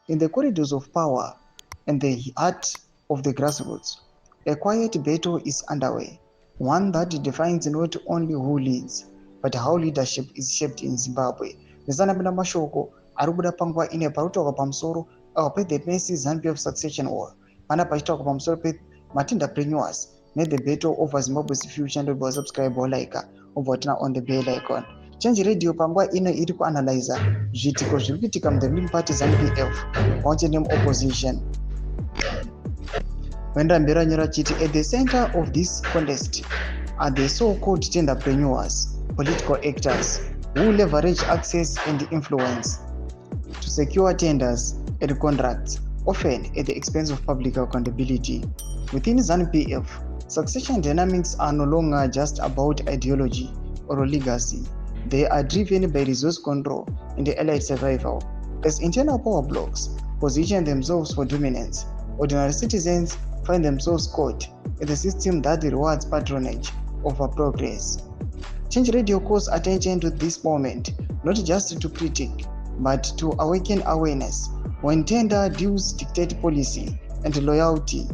In the corridors of power and the heart of the grassroots, a quiet battle is underway, one that defines not only who leads, but how leadership is shaped in Zimbabwe. Nizanapinda mashoko ari kubuda panguva ine parikutaurwa pamusoro pe-the messy ZANU-PF succession war. Pana pachitaurwa pamusoro pe-matendapreneurs ne-the battle over Zimbabwe's future. Ndobva wasubscribe like obva turn on the bell icon. Change Radio panguva ino iri kuanalyza zviitiko zviri kuitika the ruling party ZANU-PF pamwe name opposition. Vendambira nyora chiti at the center of this contest are the so-called tenderpreneurs, political actors who leverage access and influence to secure tenders and contracts, often at the expense of public accountability. Within ZANU-PF, succession dynamics are no longer just about ideology or legacy. They are driven by resource control and allied survival. As internal power blocks position themselves for dominance, ordinary citizens find themselves caught in the system that rewards patronage over progress. Change Radio calls attention to this moment, not just to critique, but to awaken awareness. When tender deals dictate policy and loyalty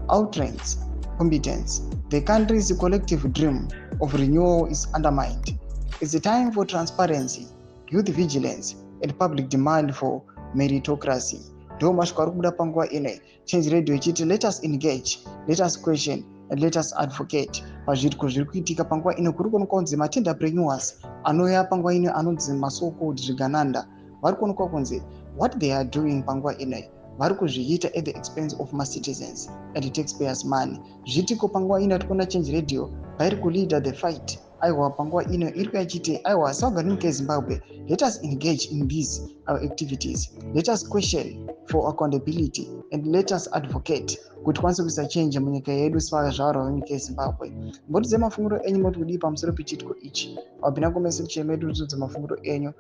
outranks competence, the country's collective dream of renewal is undermined. It's a time for transparency, youth vigilance, and public demand for meritocracy. Ndomashoko ari kubuda panguva ine. Change Radio ichiti let us engage, let us question, and let us advocate pazviitiko zviri kuitika panguva ino. Kuri kuonekwa kunzi matendapreneurs anouya panguva ino anonzi so-called zvigananda vari kuonekwa kunzi what they are doing panguva ino vari kuzviita at the expense of my citizens and taxpayers money. Zviitiko panguva ino tikuona Change Radio vairi kuleader the fight. Aiwa panguva ino iri kuachiti aiwa saga nyika yeZimbabwe, let us engage in these activities, let us question for accountability, and let us advocate kuti tikwanise kuisa change munyika yedu zvaro nyika yeZimbabwe. Mbotidze mafunguro enyu moti kudii pamusoro pechiitiko ichi. Wabvina kumesection medu tidzidze mafunguro enyu.